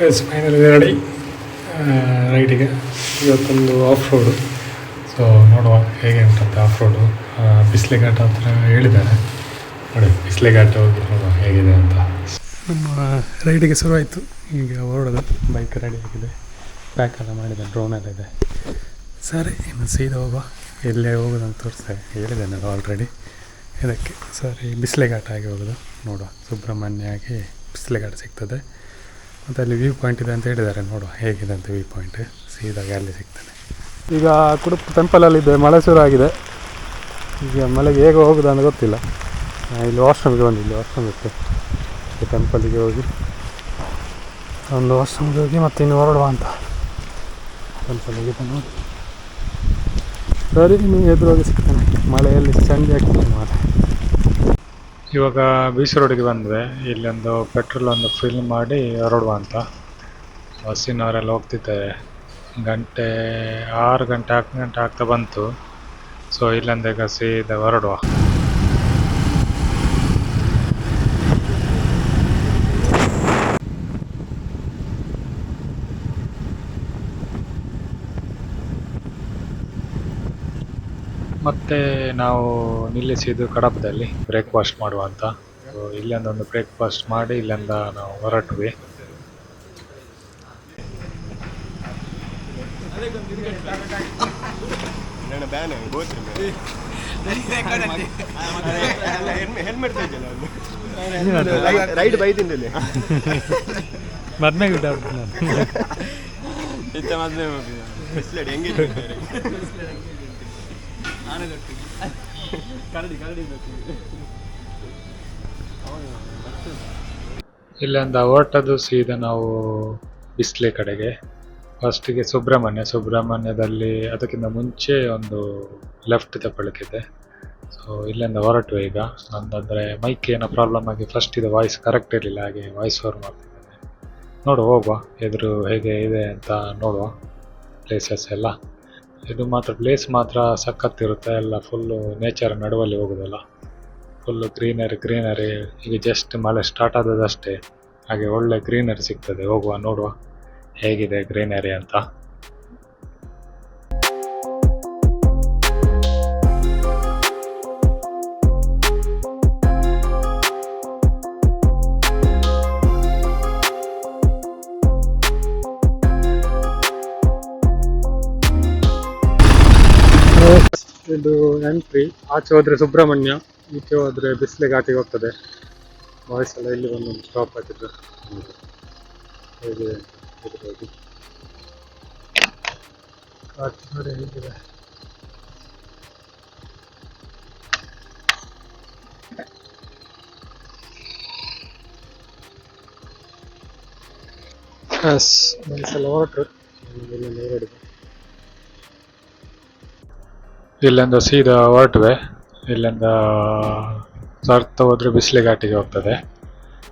S finally ready ರೈಡಿಗೆ. ಇವತ್ತೊಂದು of road, so ನೋಡುವ ಹೇಗೆ ಉಂಟಂತ ಆಫ್ ರೋಡು. ಬಿಸಿಲೆ ಘಾಟ್ ಹತ್ರ ಹೇಳಿದ್ದಾರೆ, ನೋಡಿ ಬಿಸಿಲೆ ಘಾಟ್ ಹೋಗಿ ನೋಡುವ ಹೇಗಿದೆ ಅಂತ. ನಮ್ಮ ರೈಡಿಗೆ ಶುರುವಾಯಿತು, ಈಗ ಹೊರಡೋದು. ಬೈಕ್ ರೆಡಿ ಆಗಿದೆ, ಪ್ಯಾಕ್ ಎಲ್ಲ ಮಾಡಿದೆ, ಡ್ರೋನ್ ಎಲ್ಲ ಇದೆ. ಸರಿ, ಇನ್ನು ಸೀದಾ ಹೋಗುವ. ಎಲ್ಲೇ ಹೋಗೋದಂತ ತೋರಿಸ್ತಾರೆ, ಹೇಳಿದೆ ನಾನು ಆಲ್ರೆಡಿ. ಇದಕ್ಕೆ ಸರಿ ಬಿಸಿಲೆ ಘಾಟ್ ಆಗಿ ಹೋಗೋದು. ನೋಡುವ, ಸುಬ್ರಹ್ಮಣ್ಯ ಆಗಿ ಬಿಸಿಲೆ ಘಾಟ್ ಸಿಗ್ತದೆ. ಮತ್ತು ಅಲ್ಲಿ ವ್ಯೂ ಪಾಯಿಂಟ್ ಇದೆ ಅಂತ ಹೇಳಿದ್ದಾರೆ, ನೋಡುವ ಹೇಗಿದೆ ಅಂತ ವ್ಯೂ ಪಾಯಿಂಟ್. ಸೀದಾಗಿ ಅಲ್ಲಿ ಸಿಗ್ತಾನೆ. ಈಗ ಕುಡುಪು ಟೆಂಪಲಲ್ಲಿದೆ, ಮಳೆ ಶುರು ಆಗಿದೆ. ಈಗ ಮಳೆಗೆ ಹೇಗೆ ಹೋಗೋದು ಅಂತ ಗೊತ್ತಿಲ್ಲ. ಇಲ್ಲಿ ವಾಶ್ರೂಮಿಗೆ ಬಂದಿಲ್ಲ, ವಾಶ್ರೂಮ್ ಇತ್ತು. ಟೆಂಪಲಿಗೆ ಹೋಗಿ ಒಂದು ವಾಶ್ರೂಮ್ಗೆ ಹೋಗಿ ಮತ್ತೆ ಇನ್ನು ಹೊರಡುವ ಅಂತ. ಟೆಂಪಲಿಗೆ ನೋಡಿ. ಸರಿ, ನೀವು ಎದುರೋಗಿ ಸಿಗ್ತಾನೆ. ಮಳೆಯಲ್ಲಿ ಚಂಡಿ ಆಗ್ತದೆ ಮಾರೆ. ಇವಾಗ ಬೀಚ್ ರೋಡಿಗೆ ಬಂದರೆ ಇಲ್ಲೊಂದು ಪೆಟ್ರೋಲ್ ಒಂದು ಫಿಲ್ ಮಾಡಿ ಹೊರಡುವ ಅಂತ. ಬಸ್ಸಿನವರೆಲ್ಲ ಹೋಗ್ತಿದ್ದಾರೆ. 6 ಗಂಟೆ ಆಗ್ತಾ ಬಂತು. ಸೊ ಇಲ್ಲಿಂದ ಈಗ ಸೀದಾ ಹೊರಡುವ. ಮತ್ತು ನಾವು ನಿಲ್ಲಿಸಿದ್ದು ಕಡಪದಲ್ಲಿ ಬ್ರೇಕ್ಫಾಸ್ಟ್ ಮಾಡುವ ಅಂತ. ಸೊ ಇಲ್ಲಿಂದ ಒಂದು ಬ್ರೇಕ್ಫಾಸ್ಟ್ ಮಾಡಿ ಇಲ್ಲಿಂದ ನಾವು ಹೊರಟ್ವಿ. ಇಲ್ಲಿಂದ ಹೊರಟದ್ದು ಸೀದಾ ನಾವು ಬಿಸ್ಲೆ ಕಡೆಗೆ. ಫಸ್ಟಿಗೆ ಸುಬ್ರಹ್ಮಣ್ಯದಲ್ಲಿ ಅದಕ್ಕಿಂತ ಮುಂಚೆ ಒಂದು ಲೆಫ್ಟ್ ತಗೊಳ್ಳಿಕ್ಕಿದೆ. ಸೊ ಇಲ್ಲಿಂದ ಹೊರಟು. ಈಗ ನಂದಂದರೆ ಮೈಕ್ ಏನೋ ಪ್ರಾಬ್ಲಮ್ ಆಗಿ ಫಸ್ಟ್ ಇದು ವಾಯ್ಸ್ ಕರೆಕ್ಟ್ ಇರಲಿಲ್ಲ, ಹಾಗೆ ವಾಯ್ಸ್ ಓವರ್ ಮಾಡ್ತಿದ್ದೇನೆ. ನೋಡುವ, ಹೋಗುವ ಎದುರು ಹೇಗೆ ಇದೆ ಅಂತ ನೋಡುವ. ಪ್ಲೇಸಸ್ ಎಲ್ಲ ಇದು ಮಾತ್ರ, ಪ್ಲೇಸ್ ಮಾತ್ರ ಸಖತ್ತಿರುತ್ತೆ. ಎಲ್ಲ ಫುಲ್ಲು ನೇಚರ್ ನಡುವಲ್ಲಿ ಹೋಗೋದಲ್ಲ, ಫುಲ್ಲು ಗ್ರೀನರಿ. ಈಗ ಜಸ್ಟ್ ಮಳೆ ಸ್ಟಾರ್ಟ್ ಆದದಷ್ಟೇ, ಹಾಗೆ ಒಳ್ಳೆ ಗ್ರೀನರಿ ಸಿಗ್ತದೆ. ಹೋಗುವ, ನೋಡುವ ಹೇಗಿದೆ ಗ್ರೀನರಿ ಅಂತ. ಇದು ಎಂಟ್ರಿ. ಆಚೆ ಹೋದರೆ ಸುಬ್ರಹ್ಮಣ್ಯ, ಈಚೆ ಹೋದರೆ ಬಿಸಿಲೆ ಘಾಟಿಗೆ ಹೋಗ್ತದೆ. ವಾಯ್ಸ್ ಎಲ್ಲ ಇಲ್ಲಿ ಒಂದೊಂದು ಸ್ಟಾಪ್ ಹಾಕಿದ್ರು. ಹೇಗೆ ಹೋಗಿ ಘಾಟ್ ನೋಡಿ ಹೇಗಿದೆ. ಎಸ್, ಮೈಸೆಲ್ಲ ಹೊರಟರು. ಇಲ್ಲಿಂದ ಸೀದಾ ಹೊರಟ್ವೆ. ಇಲ್ಲಿಂದ ಸರ್ತ ಹೋದರೆ ಬಿಸಿಲೆ ಘಾಟಿಗೆ ಹೋಗ್ತದೆ.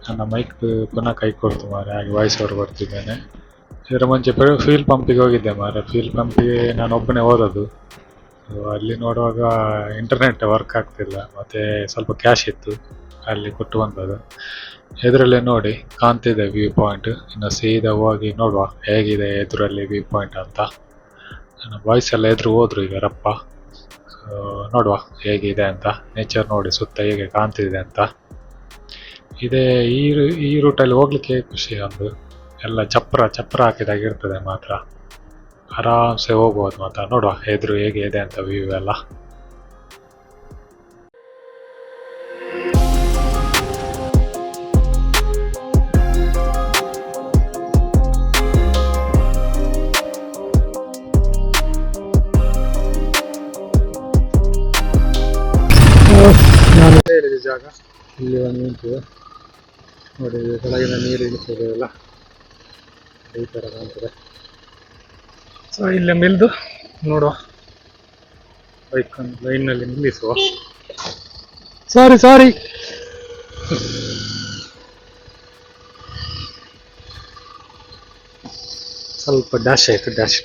ನನ್ನ ಮೈಕ್ ಪುನಃ ಕೈ ಕೊಡ್ತು ಮಾರೆ, ಹಾಗೆ ವಾಯ್ಸ್ ಓವರ್ ಬರ್ತಿದ್ದೇನೆ. ಇದರ ಮುಂಚೆ ಫ್ಯೂಲ್ ಪಂಪಿಗೆ ಹೋಗಿದ್ದೆ ಮಾರೆ. ಫ್ಯೂಲ್ ಪಂಪಿಗೆ ನಾನು ಒಬ್ಬನೇ ಹೋದದ್ದು. ಅಲ್ಲಿ ನೋಡುವಾಗ ಇಂಟರ್ನೆಟ್ ವರ್ಕ್ ಆಗ್ತಿಲ್ಲ, ಮತ್ತು ಸ್ವಲ್ಪ ಕ್ಯಾಶ್ ಇತ್ತು, ಅಲ್ಲಿ ಕೊಟ್ಟು ಬಂದದ್ದು. ಎದುರಲ್ಲೇ ನೋಡಿ ಕಾಣ್ತಿದೆ ವ್ಯೂ ಪಾಯಿಂಟ್. ಇನ್ನು ಸೀದಾ ಹೋಗಿ ನೋಡುವ ಹೇಗಿದೆ ಎದುರಲ್ಲಿ ವ್ಯೂ ಪಾಯಿಂಟ್ ಅಂತ. ನನ್ನ ಬಾಯ್ಸ್ ಎಲ್ಲ ಎದುರು ಹೋದ್ರು ಈಗ ರಪ್ಪ. ನೋಡುವ ಹೇಗಿದೆ ಅಂತ. ನೇಚರ್ ನೋಡಿ ಸುತ್ತ ಹೇಗೆ ಕಾಣ್ತಿದೆ ಅಂತ. ಇದೇ ಈ ರೂಟಲ್ಲಿ ಹೋಗ್ಲಿಕ್ಕೆ ಖುಷಿ. ಒಂದು ಎಲ್ಲ ಚಪ್ರ ಹಾಕಿದಾಗಿರ್ತದೆ ಮಾತ್ರ, ಆರಾಮ್ಸೆ ಹೋಗ್ಬೋದು ಮಾತ್ರ. ನೋಡುವ ಎದುರು ಹೇಗೆ ಇದೆ ಅಂತ ವ್ಯೂ ಎಲ್ಲ. ನಾನು ಹೇಳಿದ ಜಾಗ ಇಲ್ಲಿ ಒಂದು ನಿಂತಿದೆ ನೋಡಿ. ಕೆಳಗಿನ ನೀರು ಇಳಿತದೆ ಎಲ್ಲ, ಈ ಥರ ಕಾಣ್ತದೆ. ಸೊ ಇಲ್ಲೇ ಮಿಲ್ದು ನೋಡುವ, ಬೈಕ್ ಲೈನ್ನಲ್ಲಿ ನಿಲ್ಲಿಸುವ. ಸಾರಿ ಸ್ವಲ್ಪ ಡ್ಯಾಶ್ ಆಯಿತು, ಡ್ಯಾಶ್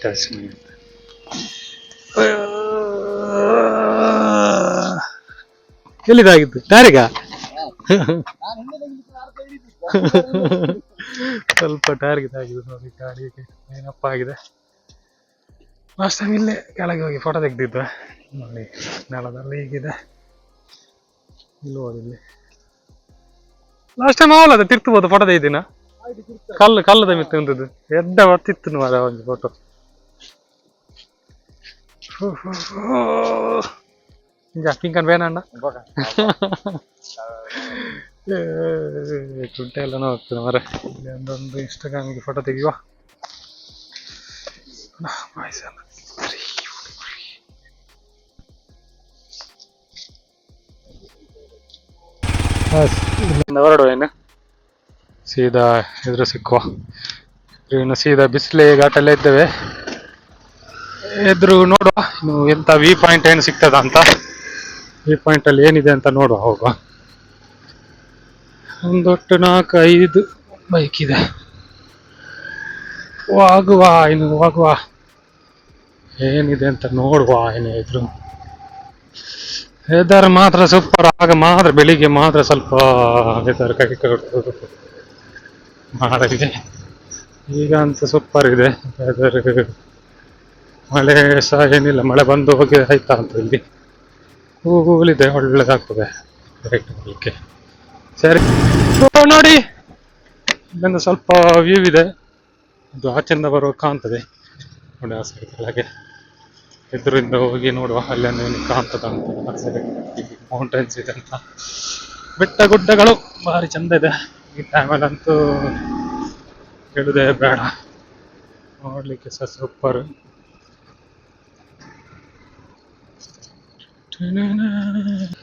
ಎಲ್ಲಿದಾಗಿತ್ತು? ಯಾರಿಗ ಸ್ವಲ್ಪ ಟಾರ್ಗೆಟ್ ಆಗಿದೆ ನೋಡಿ ಗಾಡಿಗೆ ಏನಪ್ಪ ಆಗಿದೆ. ಲಾಸ್ಟ್ ಟೈಮ್ ಇಲ್ಲೇ ಕೆಳಗೆ ಹೋಗಿ ಫೋಟೋ ತೆಗ್ದಿದ್ದೆ ನೋಡಿ, ನೆಲದಲ್ಲಿ ಹೀಗಿದೆ. ಇಲ್ಲಿ ಹೋದಿಲ್ಲಿ ಲಾಸ್ಟ್ ಟೈಮ್ ಅವಲ್ಲ ತಿರ್ತ್ಬೋದು ಫೋಟೋ ತೆಗ್ದಿನ ಕಲ್ಲದ ಮಿತ್ತು ಉಂಟದು ಎಡ್ಡ ಬರ್ತಿತ್ತು ಮಾರ ಒಂದು ಫೋಟೋ. ಪಿಂಕನ್ ಬೇನಣ್ಣ ದುಡ್ಡ ಎಲ್ಲ ಹೋಗ್ತದೆ ಮರ. ಒಂದೊಂದು ಇನ್ಸ್ಟಾಗ್ರಾಮಿಗೆ ಫೋಟೋ ತೆಗಿಯುವ. ಹೊರಡುವ ಏನು ಸೀದಾ ಎದುರು ಸಿಕ್ಕುವ. ಇನ್ನು ಸೀದಾ ಬಿಸಿಲೆ ಘಾಟಲ್ಲೇ ಇದ್ದೇವೆ. ಎದುರು ನೋಡುವ ಇನ್ನು ಎಂತ ವ್ಯೂ ಪಾಯಿಂಟ್ ಏನು ಸಿಗ್ತದ ಅಂತ. ವ್ಯೂ ಪಾಯಿಂಟ್ ಅಲ್ಲಿ ಏನಿದೆ ಅಂತ ನೋಡುವ ಹೋಗುವ. ಒಂದೊಟ್ಟು 4-5 ಬೈಕ್ ಇದೆ. ಹೋಗುವ ಏನಿದೆ ಅಂತ ನೋಡುವ. ಏನಿದ್ರು ವೆದರ್ ಮಾತ್ರ ಸೂಪರ್. ಆಗ ಮಾತ್ರ ಬೆಳಿಗ್ಗೆ ಮಾತ್ರ ಸ್ವಲ್ಪ ವೆದರ್ ಕೈ ಕೊಡ್ತದೆ ಮಾಡಲಿದೆ. ಈಗ ಅಂತ ಸೂಪರ್ ಇದೆ ವೆದರ್. ಮಳೆ ಸಹ ಏನಿಲ್ಲ, ಮಳೆ ಬಂದು ಹೋಗಿ ಆಯ್ತಾ ಅಂತ ಇಲ್ಲಿ ಕೂಲಿದೆ, ಒಳ್ಳೆದಾಗ್ತದೆ ರೈಟ್ ಮಾಡಲಿಕ್ಕೆ. ಸರಿ ನೋಡಿ ಇಲ್ಲಿಂದ ಸ್ವಲ್ಪ ವ್ಯೂ ಇದೆ, ಅದು ಆಚೆಯಿಂದ ಬರುವ ಕಾಣ್ತದೆ ನೋಡಿ ಆ ಸೈಡ್ ಕೆಳಗೆ. ಎದುರಿಂದ ಹೋಗಿ ನೋಡುವ ಅಲ್ಲೊಂದು ಏನು ಕಾಣ್ತದ ಅಂತ. ಮೌಂಟೈನ್ಸ್ ಇದೆ ಅಂತ, ಬೆಟ್ಟ ಗುಡ್ಡಗಳು ಭಾರಿ ಚಂದ ಇದೆ. ಈ ಟೈಮಲ್ಲಂತೂ ಹೇಳುದೇ ಬೇಡ, ನೋಡ್ಲಿಕ್ಕೆ ಸಹ ಸೂಪರ್.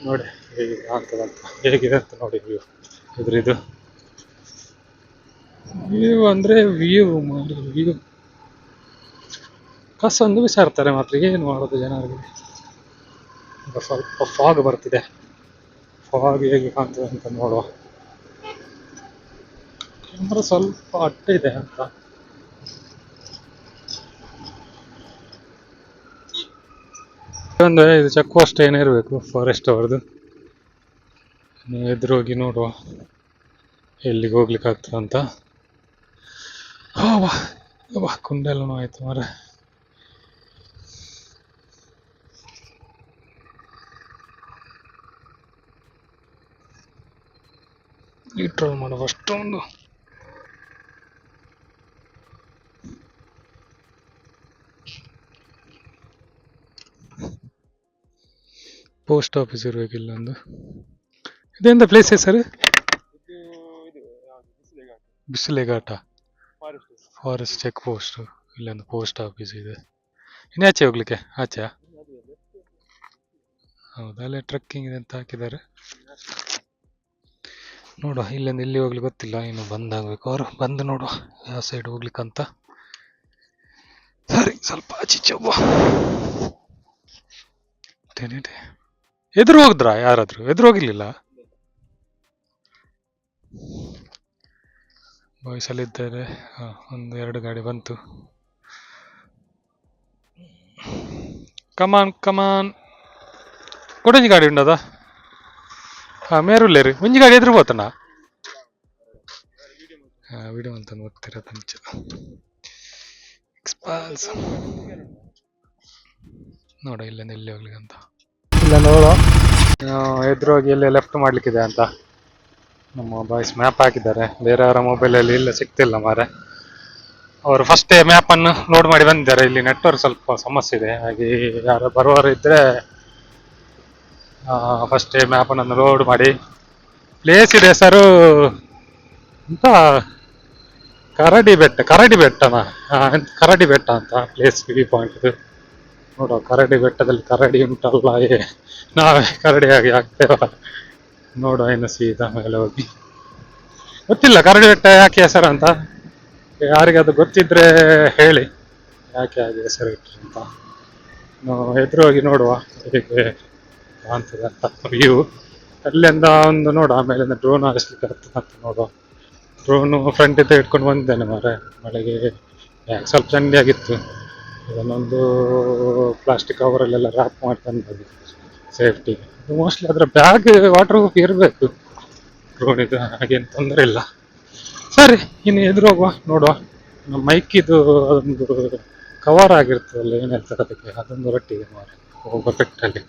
ನೋಡಿ ಹೇಗೆ ಕಾಣ್ತದಂತ, ಹೇಗಿದೆ ಅಂತ ನೋಡಿ ವ್ಯೂ. ಎದುರಿದು ವ್ಯೂ ಅಂದ್ರೆ ವ್ಯೂ ಕಸೊಂದು ಬಿಸಾಡ್ತಾರೆ ಮಾತ್ರ, ಏನು ಮಾಡೋದು ಜನರಿಗೆ. ಸ್ವಲ್ಪ ಫಾಗ್ ಬರ್ತಿದೆ, ಫಾಗ್ ಹೇಗೆ ಕಾಣ್ತದೆ ಅಂತ ನೋಡುವ. ಕ್ಯಾಮ್ರಾ ಸ್ವಲ್ಪ ಅಡ್ಡ ಇದೆ ಅಂತ. ಅಂದ್ರೆ ಇದು ಚೆಕ್ ಪೋಸ್ಟ್ ಏನಿರಬೇಕು ಫಾರೆಸ್ಟ್ ಅವರದು. ಎದುರು ಹೋಗಿ ನೋಡುವ ಎಲ್ಲಿಗೆ ಹೋಗ್ಲಿಕ್ಕೆ ಆಗ್ತದೆ ಅಂತ. ಕುಂಡೆಲ್ಲ ಆಯ್ತು ಮಾರ. ಟ್ರೋಲ್ ಮಾಡುವ ಅಷ್ಟೊಂದು. ಪೋಸ್ಟ್ ಆಫೀಸ್ ಇರಬೇಕಿಲ್ಲ ಒಂದು. ಇದೆಂತ ಪ್ಲೇಸ್ ಹೆಸರು? ಬಿಸಿಲೆ ಘಾಟ ಫಾರೆಸ್ಟ್ ಚೆಕ್ ಪೋಸ್ಟ್. ಇಲ್ಲೊಂದು ಪೋಸ್ಟ್ ಆಫೀಸ್ ಇದೆ. ಇನ್ನು ಆಚೆ ಹೋಗ್ಲಿಕ್ಕೆ ಆಚೆ? ಹೌದಾ, ಅಲ್ಲೇ ಟ್ರಕ್ಕಿಂಗ್ ಇದೆ ಅಂತ ಹಾಕಿದ್ದಾರೆ. ನೋಡುವ ಇಲ್ಲಿಂದ ಎಲ್ಲಿ ಹೋಗ್ಲಿಕ್ಕೆ ಗೊತ್ತಿಲ್ಲ, ಇನ್ನು ಬಂದಾಗಬೇಕು ಅವರು. ಬಂದು ನೋಡುವ ಯಾವ ಸೈಡ್ ಹೋಗ್ಲಿಕ್ಕಂತ. ಸರಿ ಸ್ವಲ್ಪ ಆಚೀಚೆ ಹೋಗುವ. ಎದುರು ಹೋಗಿದ್ರಾ ಯಾರಾದ್ರೂ? ಎದುರು ಹೋಗಿರ್ಲಿಲ್ಲ. ಬಾಯ್ಸ್ ಅಲ್ಲಿ ಇದ್ದಾರೆ. 1-2 ಗಾಡಿ ಬಂತು. ಕಮಾನ್ ಕೊಡಂಜಿ ಗಾಡಿ ಉಂಡದ? ಮೇರುಲ್ಲೇರಿ ಒಂಜಿ ಗಾಡಿ ಎದುರು పోతనా? ವಿಡಿಯೋ ಅಂತ ಓದ್ತಿರ ತಂಚ ಎಕ್ಸ್ಪಾಲ್ಸ್ ನೋಡ ಇಲ್ಲಿಂದ ಎಲ್ಲಿ ಹೋಗ್ಲಿಕ್ಕೆ ಅಂತ. ಇಲ್ಲ ನೋಡು ಎದುರು ಹೋಗಿ ಎಲ್ಲಿ ಲೆಫ್ಟ್ ಮಾಡ್ಲಿಕ್ಕಿದೆ ಅಂತ ನಮ್ಮ ಬಾಯ್ಸ್ ಮ್ಯಾಪ್ ಹಾಕಿದ್ದಾರೆ. ಬೇರೆಯವರ ಮೊಬೈಲಲ್ಲಿ ಇಲ್ಲ, ಸಿಗ್ತಿಲ್ಲ ಮಾರೆ. ಅವರು ಫಸ್ಟ್ ಮ್ಯಾಪ್ ಅನ್ನು ಲೋಡ್ ಮಾಡಿ ಬಂದಿದ್ದಾರೆ. ಇಲ್ಲಿ ನೆಟ್ವರ್ಕ್ ಸ್ವಲ್ಪ ಸಮಸ್ಯೆ ಇದೆ, ಹಾಗೆ ಯಾರು ಬರುವವರು ಇದ್ರೆ ಫಸ್ಟ್ ಮ್ಯಾಪ್ ಅನ್ನು ಲೋಡ್ ಮಾಡಿ. ಪ್ಲೇಸ್ ಇದೆ ಹೆಸರು ಅಂತ ಕರಡಿ ಬೆಟ್ಟನಾ? ಕರಡಿ ಬೆಟ್ಟ ಅಂತ ಪ್ಲೇಸ್ ವ್ಯೂ ಪಾಯಿಂಟ್ ಇದು. ನೋಡುವ ಕರಡಿ ಬೆಟ್ಟದಲ್ಲಿ ಕರಡಿ ಉಂಟಲ್ಲ, ನಾವೇ ಕರಡಿ ಆಗಿ ಆಗ್ತೇವ ನೋಡುವ. ಇನ್ನು ಸೀದಾ ಮೇಲೆ ಹೋಗಿ, ಗೊತ್ತಿಲ್ಲ ಕರಡಿ ಬೆಟ್ಟ ಯಾಕೆ ಹೆಸರು ಅಂತ. ಯಾರಿಗಾದ್ರು ಗೊತ್ತಿದ್ರೆ ಹೇಳಿ ಯಾಕೆ ಹಾಗೆ ಹೆಸರು ಇಟ್ಟರು ಅಂತ. ಎದುರು ಹೋಗಿ ನೋಡುವ ಹೇಗೆ ಕಾಣ್ತದೆ ಅಂತ ವ್ಯೂ. ಅಲ್ಲಿಂದ ಒಂದು ನೋಡುವ, ಆಮೇಲಿಂದ ಡ್ರೋನ್ ಹಾರಿಸ್ಲಿಕ್ಕೆ ಆಗ್ತದೆ ಅಂತ ನೋಡುವ. ಡ್ರೋನು ಫ್ರಂಟ್ ಇಂದ ಇಟ್ಕೊಂಡು ಬಂದಿದ್ದೇನೆ ಮಾರೆ. ಮಳೆಗೆ ಸ್ವಲ್ಪ ಚಂಡಿ ಆಗಿತ್ತು. ಇದನ್ನೊಂದು ಪ್ಲಾಸ್ಟಿಕ್ ಕವರಲ್ಲೆಲ್ಲ ರ್ಯಾಪ್ ಮಾಡಿ ತಂದದ್ದು ಸೇಫ್ಟಿ. ಮೋಸ್ಟ್ಲಿ ಅದರ ಬ್ಯಾಗ್ ವಾಟರ್ ಪ್ರೂಫ್ ಇರಬೇಕು ಡ್ರೋನ್ ಇದು, ಹಾಗೇನು ತೊಂದರೆ ಇಲ್ಲ. ಸರಿ, ಇನ್ನು ಎದುರು ಹೋಗುವ, ನೋಡುವ. ನಮ್ಮ ಮೈಕಿದು ಅದೊಂದು ಕವರ್ ಆಗಿರ್ತದಲ್ಲ, ಏನು ಹೇಳ್ತಾರೆ ಅದಕ್ಕೆ, ಅದೊಂದು ಒಟ್ಟಿಗೆ ಹೋಗುವ ಪೆಟ್ಟಲ್ಲಿ.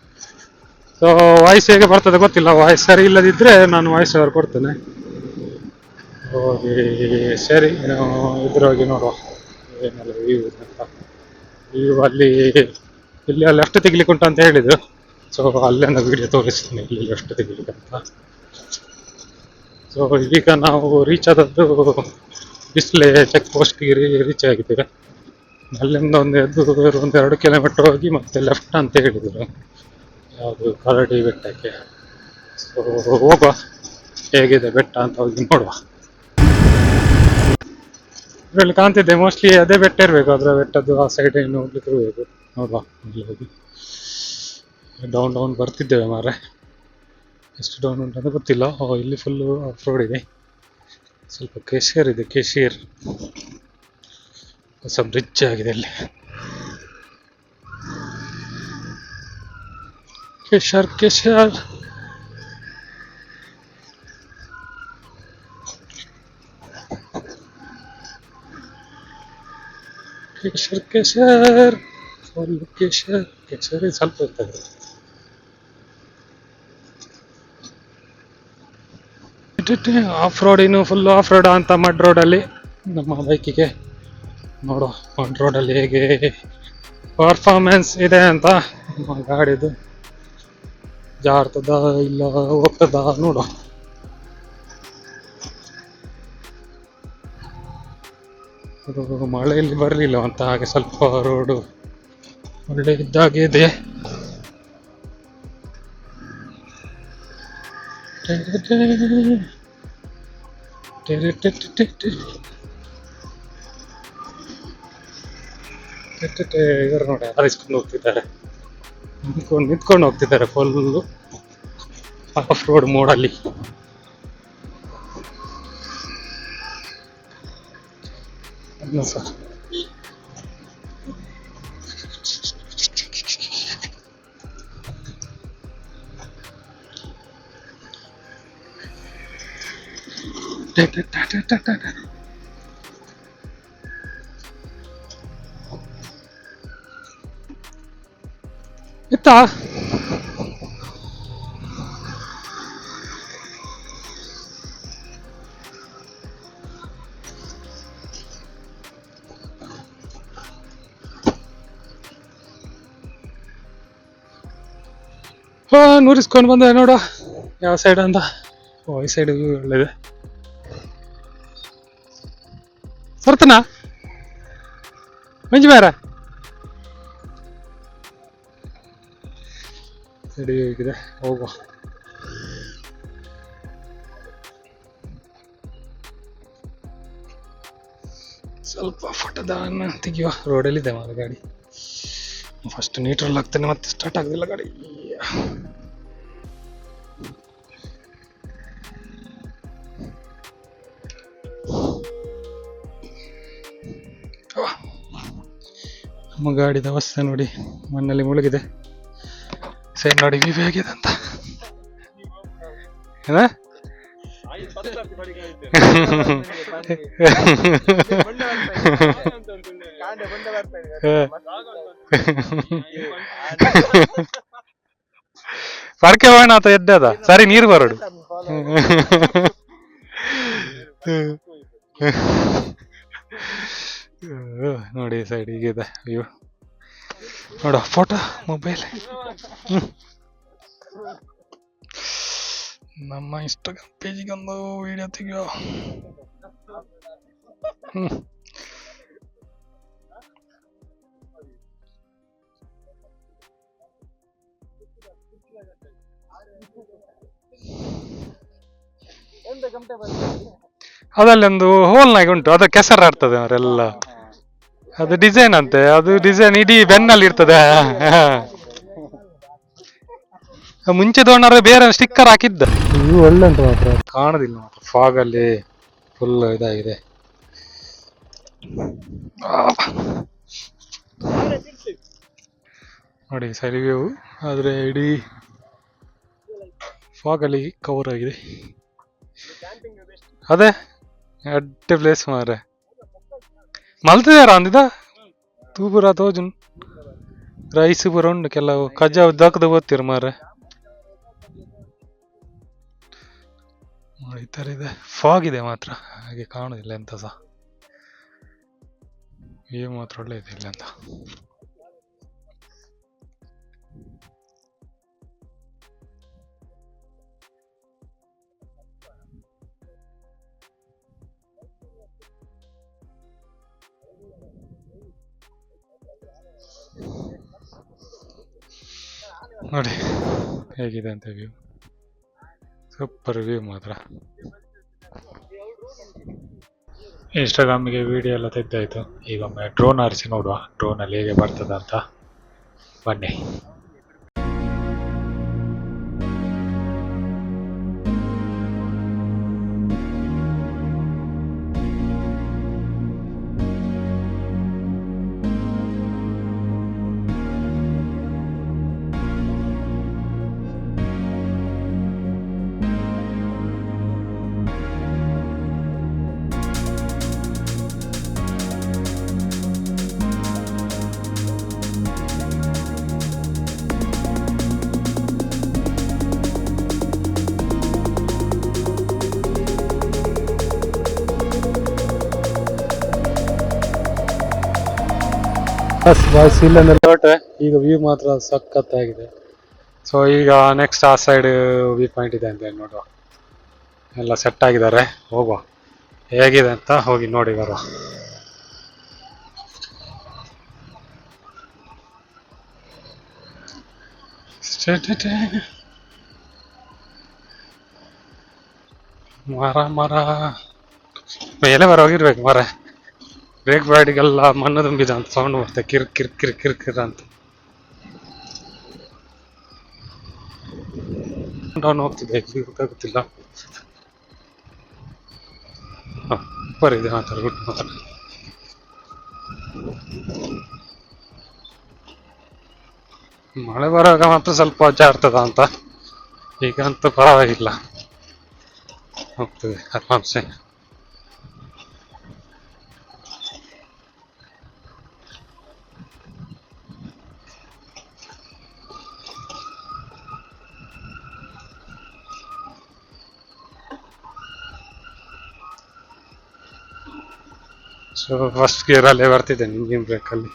ಸೊ ವಾಯ್ಸ್ ಹೇಗೆ ಬರ್ತದೆ ಗೊತ್ತಿಲ್ಲ, ವಾಯ್ಸ್ ಸರಿ ಇಲ್ಲದಿದ್ದರೆ ನಾನು ವಾಯ್ಸ್ ಓವರ್ ಕೊಡ್ತೇನೆ. ಹೋಗಿ ಸರಿ, ಎದುರೋಗಿ ನೋಡುವ ಏನೆಲ್ಲ ವ್ಯೂ ಇದೆ ಅಂತ. ವ್ಯೂ ಅಲ್ಲಿ ಇಲ್ಲಿ ಲೆಫ್ಟ್ ತೆಗಿಲಿಕ್ಕೆ ಉಂಟು ಅಂತ ಹೇಳಿದ್ರು. ಸೊ ಅಲ್ಲೇನ ವಿಡಿಯೋ ತೋರಿಸ್ತೀನಿ ಇಲ್ಲಿ ಲೆಫ್ಟ್ ತೆಗಿಲಿಕ್ಕೆ ಅಂತ. ಸೊ ಈಗ ನಾವು ರೀಚ್ ಆದದ್ದು ಬಿಸ್ಲೆ ಚೆಕ್ ಪೋಸ್ಟ್ಗೆ ರೀಚ್ ಆಗಿದ್ದೇವೆ. ಅಲ್ಲಿಂದ ಒಂದು 2 ಕಿಲೋಮೀಟರ್ ಹೋಗಿ ಮತ್ತೆ ಲೆಫ್ಟ್ ಅಂತ ಹೇಳಿದರು, ಯಾವುದು ಕರಡಿ ಬೆಟ್ಟಕ್ಕೆ. ಸೊ ಹೋಗುವ, ಹೇಗಿದೆ ಬೆಟ್ಟ ಅಂತ ಹೋಗಿ ನೋಡುವ. ಇದರಲ್ಲಿ ಕಾಣ್ತಿದ್ದೆ ಮೋಸ್ಟ್ಲಿ ಅದೇ ಬೆಟ್ಟ ಇರಬೇಕು, ಅದರ ಬೆಟ್ಟದ್ದು ಆ ಸೈಡ್ ಏನು ಹೋಗ್ಲಿಕ್ಕೆ ಇರಬೇಕು. ನೋಡುವ ಇಲ್ಲಿ ಹೋಗಿ. ಡೌನ್ ಬರ್ತಿದ್ದೇವೆ ಮಾರೆ, ಎಷ್ಟು ಡೌನ್ ಉಂಟಂತ ಗೊತ್ತಿಲ್ಲ. ಇಲ್ಲಿ ಫುಲ್ಲು ಆಫ್ ರೋಡ್ ಇದೆ. ಸ್ವಲ್ಪ ಕೇಶಿಯರ್ ಇದೆ, ಕೇಶಿಯರ್ ಹೊಸ ಬ್ರಿಡ್ಜ್ ಆಗಿದೆ ಅಲ್ಲಿ. ಕೇಶರ್ ಕೇಶರ್ ಕೇಶರ್ ಕೇಶರ್ ಫುಲ್ ಕೇಶರ್ ಕೇಶರ್ ಸ್ವಲ್ಪ ಇರ್ತದೆ. ಆಫ್ ರೋಡ್, ಇನ್ನು ಫುಲ್ ಆಫ್ ರೋಡ್ ಅಂತ ಮಡ್ ರೋಡಲ್ಲಿ ನಮ್ಮ ಬೈಕಿಗೆ. ನೋಡುವ ಮಡ್ ರೋಡಲ್ಲಿ ಹೇಗೆ ಪರ್ಫಾರ್ಮೆನ್ಸ್ ಇದೆ ಅಂತ. ನಮ್ಮ ಗಾಡಿದು ಜಾರ್ತದ ಇಲ್ಲ ಹೋಗ್ತದ ನೋಡುವ. ಅದು ಮಳೆಯಲ್ಲಿ ಬರಲಿಲ್ಲ ಅಂತ, ಹಾಗೆ ಸ್ವಲ್ಪ ರೋಡು ಒಳ್ಳೆ ಇದ್ದಾಗೆ ಇದೆ. ಇವರು ನೋಡಿ ಹಾರಿಸ್ಕೊಂಡು ಹೋಗ್ತಿದ್ದಾರೆ, ನಿಂತ್ಕೊಂಡು ಹೋಗ್ತಿದ್ದಾರೆ ಫುಲ್ಲು ಆಫ್ ರೋಡ್ ಮೋಡಲ್ಲಿ. ಸರ್ ಇತ್ತಾ ನೂರಿಸ್ಕೊಂಡು ಬಂದೆ ನೋಡ ಯಾವ ಸೈಡ್ ಅಂತ. ಈ ಸೈಡ್ ಒಳ್ಳೆದೆ. ಬರ್ತನಾ ಮಂಜು ಬೇರ ಸೈಡ್ ಹೇಗಿದೆ, ಹೋಗುವ. ಸ್ವಲ್ಪ ಫೋಟೋದನ್ನ ತೆಗಿಯುವ. ರೋಡಲ್ಲಿದೆ ಮಾರ ಗಾಡಿ. ಫಸ್ಟ್ ನ್ಯೂಟ್ರಲ್ ಆಗ್ತಾನೆ, ಮತ್ತೆ ಸ್ಟಾರ್ಟ್ ಆಗುದಿಲ್ಲ ಗಾಡಿ. ನಮ್ಮ ಗಾಡಿದ ಅವಸ್ಥೆ ನೋಡಿ, ಮಣ್ಣಲ್ಲಿ ಮುಳುಗಿದೆ. ಸೈಡ್ ನೋಡಿ ವ್ಯೂ ಹೇಗಿದೆ ಅಂತ. ಪರ್ಕೆ ಹೋಗೋಣ ಅಂತ ಎದ್ದದ ಸರಿ, ನೀರು ಬರೋಡು. ನೋಡಿ ಸೈಡ್ ಹೀಗಿದೆ ವ್ಯೂ. ನೋಡ ಫೋಟೋ ಮೊಬೈಲ್. ನಮ್ಮ ಇನ್ಸ್ಟಾಗ್ರಾಮ್ ಪೇಜಿಗೆ ಒಂದು ವಿಡಿಯೋ ತೆಗಿಯೋ. ಅದಲ್ಲಿ ಒಂದು ಹೋಲ್ನಾಗ ಉಂಟು, ಅದು ಕೆಸರಾಡ್ತದೆ ಅವರೆಲ್ಲ. ಅದು ಡಿಸೈನ್ ಅಂತೆ, ಅದು ಡಿಸೈನ್ ಇಡೀ ಬೆನ್ನಲ್ಲಿ ಇರ್ತದೆ. ಮುಂಚೆ ತಗೊಂಡ್ರೆ ಬೇರೆ ಸ್ಟಿಕ್ಕರ್ ಹಾಕಿದ್ದ. ಇದು ಒಳ್ಳೆ ಉಂಟು ಮಾತ್ರ, ಕಾಣುದಿಲ್ಲ ಮಾತ್ರ ಫಾಗ್ ಅಲ್ಲಿ ಫುಲ್ ಇದಾಗಿದೆ. ನೋಡಿ ಸರಿ ವ್ಯೂ, ಆದ್ರೆ ಇಡೀ ಫಾಗ್ ಅಲ್ಲಿ ಕವರ್ ಆಗಿದೆ. ಅದೇ ಅಡ್ಡೆ ಪ್ಲೇಸ್ ಮಾರೆ ಮಲ್ತಿದಾರ ಅಂದಿದ ತೂ ಪೂರ ತೋಜುನ್ ರೈಸ್ ಪೂರ ಉಂಡು ಕೆಲವು ಕಜ್ಜಾವ್ ದಕ್ಕದು ಗೊತ್ತಿರು ಮಾರೆ ಈ ಥರ ಇದೆ ಫಾಗ್ ಇದೆ ಮಾತ್ರ ಹಾಗೆ ಕಾಣುದಿಲ್ಲ ಎಂತ ಸಹ ವ್ಯೂ ಮಾತ್ರ ಒಳ್ಳೆ ಇದೆ ಇಲ್ಲ ಅಂತ ನೋಡಿ ಹೇಗಿದೆ ಅಂತ ವ್ಯೂ ಸೂಪರ್ ವ್ಯೂ ಮಾತ್ರ ಇನ್ಸ್ಟಾಗ್ರಾಮಿಗೆ ವಿಡಿಯೋ ಎಲ್ಲ ತೆಗ್ದಾಯ್ತು ಈಗ ಒಮ್ಮೆ ಡ್ರೋನ್ ಆರಿಸಿ ನೋಡುವ ಡ್ರೋನಲ್ಲಿ ಹೇಗೆ ಬರ್ತದ ಅಂತ ಬನ್ನಿ ಬಾಯ್ಸ್ ಇಲ್ಲೆಂದ್ರೆ ಹೊರಟ್ರೆ ಈಗ ವ್ಯೂ ಮಾತ್ರ ಸಖತ್ತಾಗಿದೆ ಸೊ ಈಗ ನೆಕ್ಸ್ಟ್ ಆ ಸೈಡ್ ವ್ಯೂ ಪಾಯಿಂಟ್ ಇದೆ ಅಂತ ನೋಡುವ ಎಲ್ಲ ಸೆಟ್ ಆಗಿದ್ದಾರೆ ಹೋಗುವ ಹೇಗಿದೆ ಅಂತ ಹೋಗಿ ನೋಡಿ ಬರುವ ಮರ ಮರ ಮೇಲೆ ಬರೋಗಿರ್ಬೇಕು ಮರ ಬ್ರೇಕ್ ಬ್ಯಾಡಿಗೆಲ್ಲ ಮಣ್ಣು ತುಂಬಿದ ಅಂತ ಸೌಂಡ್ ಬರುತ್ತೆ ಕಿರ್ ಕಿರ್ ಕಿರ್ ಕಿರ್ ಕಿರ್ ಅಂತ ಡೌನ್ ಹೋಗ್ತಿದೆ ಗೊತ್ತಾಗುತ್ತಿಲ್ಲ ಸೂಪರ್ ಇದೆ ಮಾತ್ರ ಗುಡ್ ಮಾತ್ರ ಮಳೆ ಬರುವಾಗ ಮಾತ್ರ ಸ್ವಲ್ಪ ಜಾರ್ತದ ಅಂತ ಈಗಂತೂ ಪರವಾಗಿಲ್ಲ ಹೋಗ್ತದೆ ಆರಾಮ್ಸೆ ಸೊ ಫಸ್ಟ್ ಗೇರಲ್ಲೇ ಬರ್ತಿದ್ದೇನೆ ಇಂಜಿನ್ ಬ್ರೇಕಲ್ಲಿ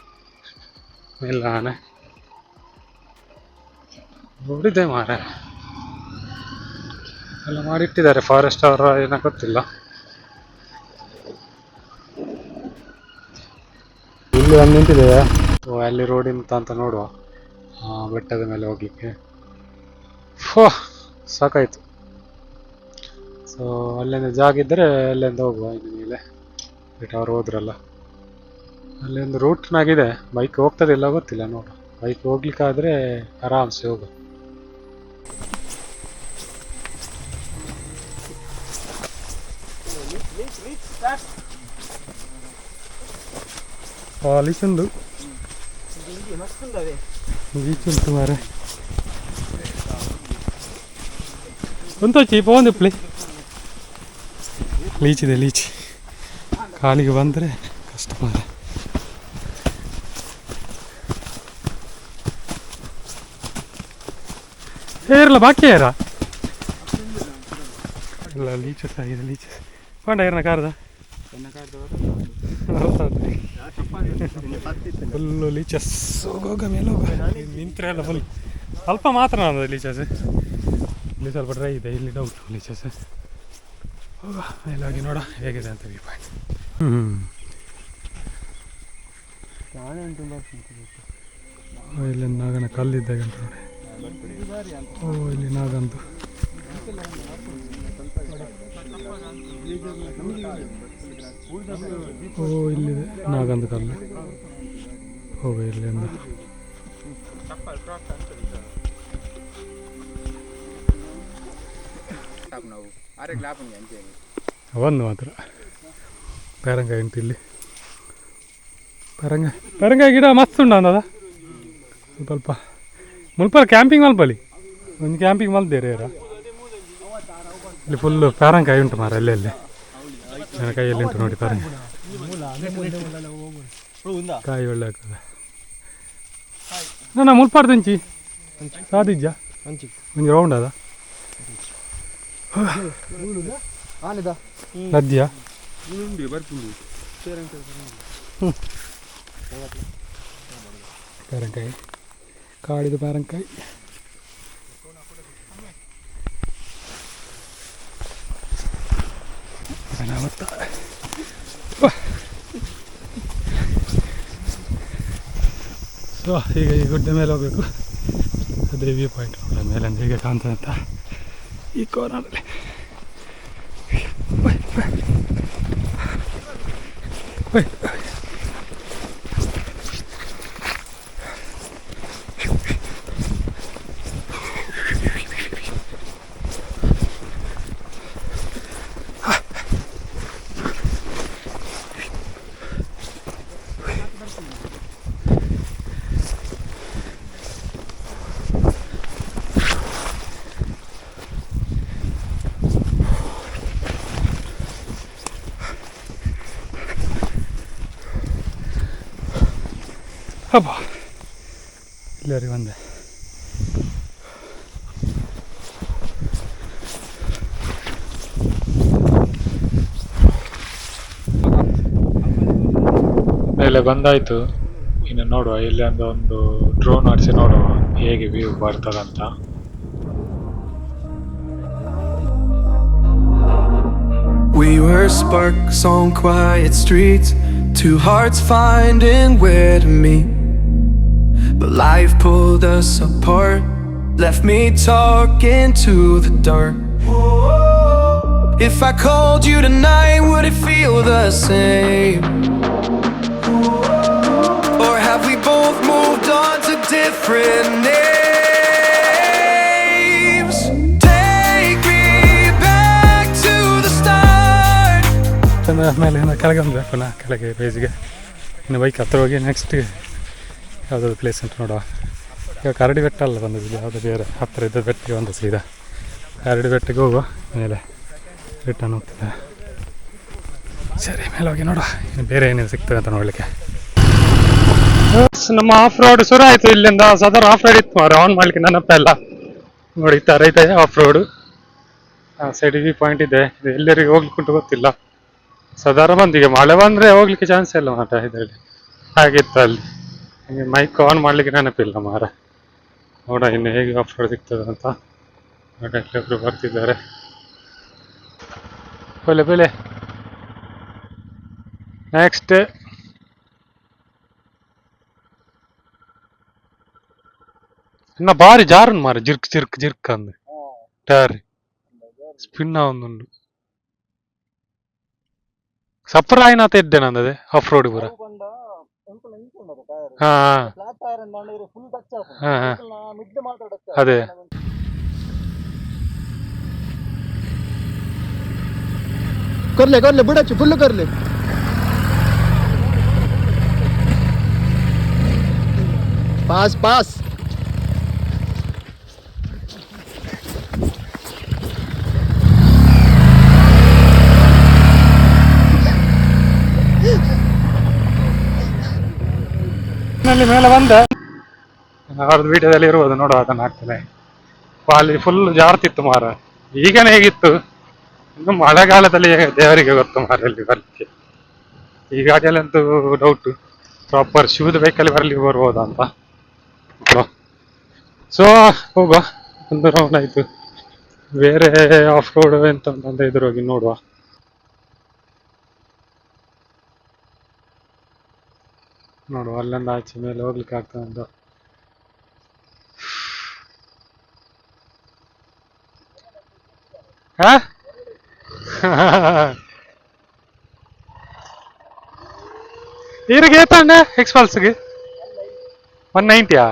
ನಿಲ್ಲಾನೆ ನೋಡಿದ್ದೆ ಮಾರ ಎಲ್ಲ ಮಾಡಿಟ್ಟಿದ್ದಾರೆ ಫಾರೆಸ್ಟ್ ಅವರ ಏನೋ ಗೊತ್ತಿಲ್ಲ ಇಲ್ಲಿ ಒಂದು ನಿಂತಿದೆ ಅಲ್ಲಿ ರೋಡಿನ ಅಂತ ನೋಡುವ ಬೆಟ್ಟದ ಮೇಲೆ ಹೋಗ್ಲಿಕ್ಕೆ ಸಾಕಾಯ್ತು ಸೊ ಅಲ್ಲಿಂದ ಜಾಗ ಇದ್ದರೆ ಅಲ್ಲಿಂದ ಹೋಗುವ ಇನ್ನು ಮೇಲೆ ಅವ್ರು ಹೋದ್ರಲ್ಲ ಅಲ್ಲಿ ಒಂದು ರೂಟ್ನಾಗಿದೆ ಬೈಕ್ ಹೋಗ್ತದಿಲ್ಲ ಗೊತ್ತಿಲ್ಲ ನೋಡು ಬೈಕ್ ಹೋಗ್ಲಿಕ್ಕಾದ್ರೆ ಆರಾಮ್ಸೆ ಹೋಗು ಬೀಚ್ ಉಂಟು ಬೀಚ್ ಉಂಟು ಮಾರೆ ಒಂತೊಚ್ಚಿ ಪೋಂದು ಪ್ಲೇಸ್ ಲೀಚ್ ಇದೆ ಲೀಚ್ ಕಾಲಿಗೆ ಬಂದರೆ ಕಷ್ಟ ಮಾರೆ ಏರಲ್ಲ ಬಾಕಿ ಏರ ಇಲ್ಲ ಲೀಚಸ್ ಆಗಿದೆ ಲೀಚಸ್ ಕೊಂಡ ಏರ್ನ ಕಾರ್ದ ಫುಲ್ಲು ಲೀಚಸ್ ಹೋಗೋಗ ಮೇಲೆ ಹೋಗ ನಿಂತ್ರೆ ಎಲ್ಲ ಫುಲ್ ಸ್ವಲ್ಪ ಮಾತ್ರ ನಾನು ಲೀಚಸ್ ಇಲ್ಲಿ ಸ್ವಲ್ಪ ಡ್ರೈ ಇದೆ ಇಲ್ಲಿ ಡೌಟ್ ಲೀಚಸ್ ಹೋಗ ಮೇಲಾಗಿ ನೋಡ ಹೇಗಿದೆ ಅಂತ ವ್ಯೂ ಪಾಯಿಂಟ್ ಇಲ್ಲಿ ನಾಗನ ಕಲ್ಲಿದ್ದಾಗ ನೋಡಿ ಓ ಇಲ್ಲಿ ನಾಗಂತು ಓ ಇಲ್ಲಿದೆ ನಾಗಂದು ಕಲ್ಲು ಹೋಗ ಇಲ್ಲಿಂದ ಒಂದು ಮಾತ್ರ ಪೇರಂಕಾಯಿ ಉಂಟು ಇಲ್ಲಿ ಪೇರಂಕಾಯಿ ಗಿಡ ಮಸ್ತ್ ಉಂಟು ಅಂದದ ಸ್ವಲ್ಪ ಮುಲ್ಪ ಕ್ಯಾಂಪಿಂಗ್ ಮಲ್ಪಲ್ಲಿ ಒಂದು ಕ್ಯಾಂಪಿಂಗ್ ಮಲ್ದೇರೆ ಇಲ್ಲಿ ಫುಲ್ಲು ಪೇರಂಕಾಯಿ ಉಂಟು ಮಾರ ಅಲ್ಲೆಲ್ಲಿ ನನ್ನ ಕೈಯಲ್ಲಿ ಉಂಟು ನೋಡಿ ಪಾರಂಗಿ. ಕಾಯಿ ಒಳ್ಳೆ ಆಗ್ತದೆ. ನಾನು ಮುಲ್ಪಾಡ್ದಂಚಿ ಸಾದಿಜ್ಜ ಒಂದು ರೌಂಡ್ ಅದ ಲದ್ದಿಯಾ ಪಾರಂಕಾಯಿ ಕಾಡಿದ ಪಾರಂಕಾಯಿ. ಸೊ ಈಗ ಈ ಗುಡ್ಡ ಮೇಲೆ ಹೋಗ್ಬೇಕು. ಅದೇ ವ್ಯೂ ಪಾಯಿಂಟ್ ನೋಡ ಮೇಲಿಂದ ಹೇಗೆ ಕಾಣ್ತದೆ ಅಂತ ಈ ಕೋನರಲ್ಲಿ. ಹಬ್ಬ ಇಲ್ಲರಿ ಒಂದೇ ಮೇಲೆ ಬಂದಾಯ್ತು. ಇನ್ನು ನೋಡುವ ಇಲ್ಲಿ ಒಂದು ಡ್ರೋನ್ ಆಡಿಸಿ ನೋಡುವ ಹೇಗೆ ವ್ಯೂ ಬರ್ತದಂತ. We were sparks on quiet streets, two hearts finding where to meet. But life pulled us apart, left me talking to the dark. If I called you tonight, would it feel the same? Or have we both moved on to different names? Take me back to the start. ಮೇಲೆ ಕೆಳಗೆ ಒಂದು ಪುನಃ ಕೆಳಗೆ ಬೇಸಿಗೆ ಇನ್ನು bike ಹತ್ರ ಹೋಗಿ next ಯಾವುದಾದ್ರು ಪ್ಲೇಸ್ ಉಂಟು ನೋಡುವ. ಈಗ ಕರಡಿ ಬೆಟ್ಟ ಅಲ್ಲ ಬಂದದ್ದು, ಯಾವುದೋ ಬೇರೆ ಹತ್ತಿರ ಇದ್ದ ಬೆಟ್ಟಿಗೆ ಒಂದು ಸೀದಾ ಕರಡಿ ಬೆಟ್ಟಿಗೆ ಹೋಗುವ, ಮೇಲೆ ರಿಟರ್ನ್ ಹೋಗ್ತದೆ. ಸರಿ ಮೇಲೆ ಹೋಗಿ ನೋಡುವ ಇನ್ನು ಬೇರೆ ಏನೇನು ಸಿಗ್ತದೆ ಅಂತ ನೋಡಲಿಕ್ಕೆ. ನಮ್ಮ ಆಫ್ ರೋಡ್ ಶುರು ಆಯಿತು. ಇಲ್ಲಿಂದ ಸದರ್ ಆಫ್ ರೋಡ್ ಇತ್ತು ಮಾರು, ಆನ್ ಮಾಡಲಿಕ್ಕೆ ನೆನಪೆಲ್ಲ ನೋಡಿ. ಈ ಥರ ಇದೆ of road. Side view point ಇದೆ. ಇದು ಎಲ್ಲರಿಗೂ ಹೋಗ್ಲಿಕ್ಕೆ ಉಂಟು ಗೊತ್ತಿಲ್ಲ. ಸದಾರ ಬಂದಿಗೆ ಮಳೆ ಬಂದರೆ ಹೋಗ್ಲಿಕ್ಕೆ ಚಾನ್ಸ್ ಇಲ್ಲ ಮಾಟ ಇದರಲ್ಲಿ. ಹಾಗಿತ್ತು ಅಲ್ಲಿ. ಹಂಗೆ ಮೈಕ್ ಆನ್ ಮಾಡಲಿಕ್ಕೆ ನೆನಪಿಲ್ಲ ಮಾರ. ನೋಡ ಇನ್ನು ಹೇಗೆ ಆಫ್ ರೋಡ್ ಸಿಗ್ತದೆ ಅಂತ. ಒಬ್ಬರು ಬರ್ತಿದ್ದಾರೆ. ಬೆಲೆ ಬೆಲೆ ನೆಕ್ಸ್ಟ್ ಇನ್ನ ಭಾರಿ ಜಾರನ್ ಮಾರ ಜಿರ್ಕ್ ಜಿರ್ಕ್ ಜಿರ್ಕ್ ಅಂದ್ ಟೈರ್ ಸ್ಪಿನ್ ಒಂದುಂಡು ಸಪ್ರಾಯಿನಾಥ ಇದ್ದೇನೆ ಅಂದದೆ ಆಫ್ ರೋಡ್ ಪೂರ. ಹಾ ಅದೇ करले करले बुडाची फुल्ल करले पास पास ಮೇಲೆ ಬಂದೆ. ಅವ್ರದ್ದು ವಿಡಿಯೋದಲ್ಲಿ ಇರ್ಬೋದು ನೋಡುವ, ಅದನ್ನ ಹಾಕ್ತೇನೆ. ಅಲ್ಲಿ ಫುಲ್ ಜಾರ್ತಿತ್ತು ಮಾರ. ಈಗನೇ ಹೇಗಿತ್ತು, ಇನ್ನು ಮಳೆಗಾಲದಲ್ಲಿ ದೇವರಿಗೆ ಗೊತ್ತು ಮಾರ ಅಲ್ಲಿ ಬರ್ಲಿಕ್ಕೆ. ಈ ಗಾಡಿಯಲ್ಲಂತೂ ಡೌಟ್, ಪ್ರಾಪರ್ ಶೂದ್ ಬೈಕಲ್ಲಿ ಬರ್ಲಿಕ್ಕೆ ಬರ್ಬೋದಾ ಅಂತ. ಸೊ ಹೋಗುವ, ಒಂದು ರೌಂಡ್ ಆಯ್ತು. ಬೇರೆ ಆಫ್ ರೋಡ್ ಎಂತ ಅಂತ ಎದುರೋಗಿ ನೋಡುವ. ನೋಡುವ ಅಲ್ಲಿಂದ ಆಚೆ ಮೇಲೆ ಹೋಗ್ಲಿಕ್ಕೆ ಆಗ್ತದೆ ಅಂತ. ಈರಿಗೆ ಏತಂಡೆ ಎಕ್ಸ್ಪಲ್ಸ್ಗೆ 190ಯಾ?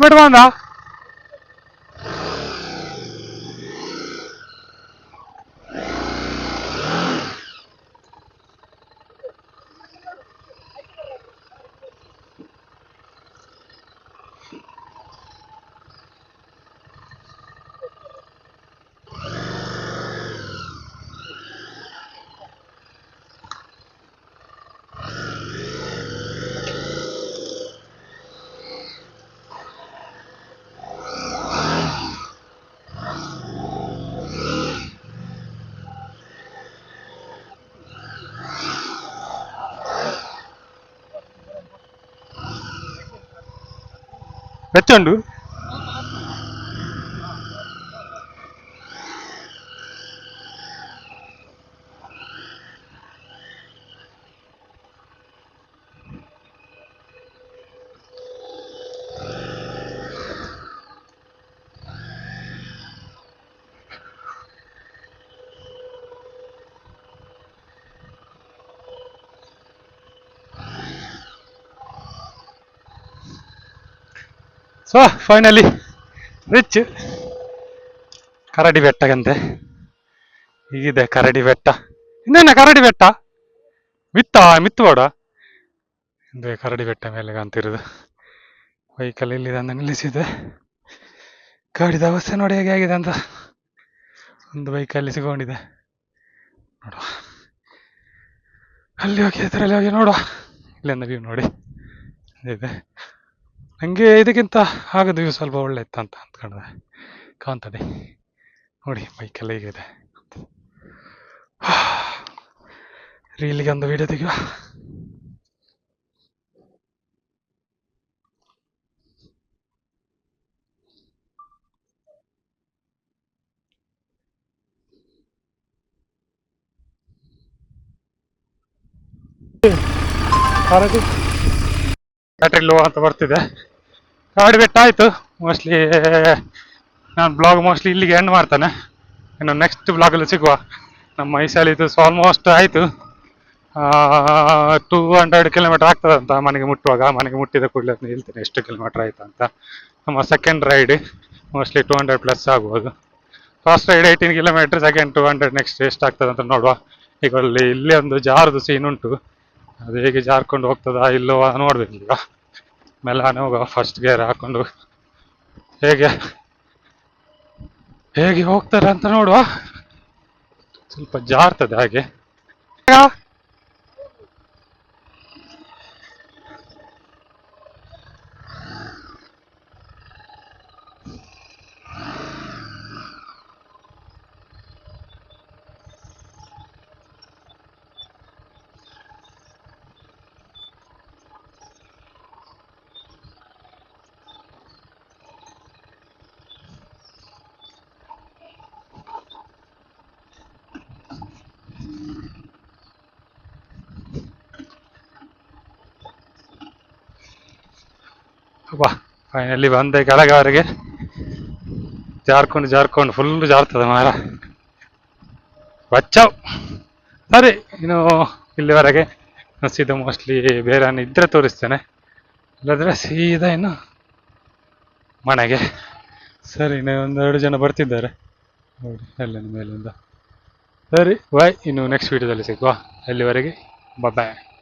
ಬಿಡ್ಬಂದ ಬೆಚ್ಚುಂಡು ಸೊ ಫೈನಲಿ ರಿಚ್ ಕರಡಿ ಬೆಟ್ಟಗಂತೆ ಹೀಗಿದೆ ಕರಡಿ ಬೆಟ್ಟ. ಇನ್ನೇನ ಕರಡಿ ಬೆಟ್ಟ ಮಿತ್ತುವಾಡ ಇದೆ ಕರಡಿ ಬೆಟ್ಟ ಮೇಲೆ ಕಾಣ್ತಿರೋದು. ವೆಹಿಕಲ್ ಇಲ್ಲಿ ತಂದು ನಿಲ್ಲಿಸಿದೆ. ಗಾಡಿದ ಅವಸ್ಥೆ ನೋಡಿ ಹೇಗೆ ಆಗಿದೆ ಅಂತ. ಒಂದು ಬೈಕಲ್ಲಿ ಸಿಗೊಂಡಿದೆ ನೋಡುವ, ಅಲ್ಲಿ ಹೋಗಿ ಇದರಲ್ಲಿ ಹೋಗಿ ನೋಡುವ. ಇಲ್ಲಿಂದ ವ್ಯೂ ನೋಡಿ ಇದೆ. ನನಗೆ ಇದಕ್ಕಿಂತ ಆಗದು ವ್ಯೂ ಸ್ವಲ್ಪ ಒಳ್ಳೆ ಇತ್ತು ಅಂತ ಅಂದ್ಕೊಂಡೆ. ಕಾಣ್ತದೆ ನೋಡಿ ಬೈಕೆಲ್ಲ ಹೀಗಿದೆ. ರೀಲಿಗೆ ಒಂದು ವಿಡಿಯೋ ತೆಗೆಯುವ. ಬ್ಯಾಟ್ರಿ ಲೋ ಅಂತ ಬರ್ತಿದೆ. ಕರಡಿ ಬೆಟ್ಟ ಆಯ್ತು. ಮೋಸ್ಟ್ಲಿ ನಾನು ಬ್ಲಾಗ್ ಇಲ್ಲಿಗೆ ಎಂಡ್ ಮಾಡ್ತಾನೆ. ಇನ್ನು ನೆಕ್ಸ್ಟ್ ಬ್ಲಾಗಲ್ಲಿ ಸಿಗುವ. ನಮ್ಮ ಈ ಸಲ ಆಲ್ಮೋಸ್ಟ್ ಆಯಿತು. 200 ಕಿಲೋಮೀಟರ್ ಆಗ್ತದಂತ ಮನೆಗೆ ಮುಟ್ಟುವಾಗ. ಮನೆಗೆ ಮುಟ್ಟಿದ ಕೂಡಲೇ ಅದನ್ನ ಹೇಳ್ತೇನೆ ಎಷ್ಟು ಕಿಲೋಮೀಟರ್ ಆಯ್ತು ಅಂತ. ನಮ್ಮ ಸೆಕೆಂಡ್ ರೈಡ್ ಮೋಸ್ಟ್ಲಿ 200+ ಆಗ್ಬೋದು. First ride 18 kilometre, second 200. Next ಎಷ್ಟು ಆಗ್ತದೆ ಅಂತ ನೋಡುವ. ಈಗ ಇಲ್ಲಿ ಒಂದು ಜಾರದು ಸೀನ್ ಉಂಟು. ಅದು ಹೇಗೆ ಜಾರ್ಕೊಂಡು ಹೋಗ್ತದಾ ಇಲ್ಲೋ ನೋಡ್ಬೇಕು. ಈಗ ಮೆಲ್ಲನೆ ಹೋಗುವ. ಫಸ್ಟ್ ಗೇರ್ ಹಾಕೊಂಡು ಹೇಗೆ ಹೋಗ್ತಾರೆ ಅಂತ ನೋಡುವ. ಸ್ವಲ್ಪ ಜಾರ್ತದೆ ಹಾಗೆ. ಫೈನಲಿ ಬಂದೆ ಕೆಳಗವರೆಗೆ. ಜಾರ್ಕೊಂಡು ಫುಲ್ ಜಾರ್ತದೆ ಮಾರ. ಬಚ್ಚಾವ್. ಸರಿ, ಇನ್ನು ಇಲ್ಲಿವರೆಗೆ ಸೀದಾ ಮೋಸ್ಟ್ಲಿ ಬೇರೆ ಇದ್ರೆ ತೋರಿಸ್ತೇನೆ, ಇಲ್ಲದ್ರೆ ಸೀದಾ ಇನ್ನು ಮನೆಗೆ. ಸರಿ, ಒಂದೆರಡು ಜನ ಬರ್ತಿದ್ದಾರೆ ನೋಡಿ ಅಲ್ಲಿಂದ ಮೇಲಿಂದ. ಸರಿ ಬಾಯ್, ಇನ್ನು ನೆಕ್ಸ್ಟ್ ವೀಡಿಯೋದಲ್ಲಿ ಸಿಗುವ. ಅಲ್ಲಿವರೆಗೆ ಬಾಯ್.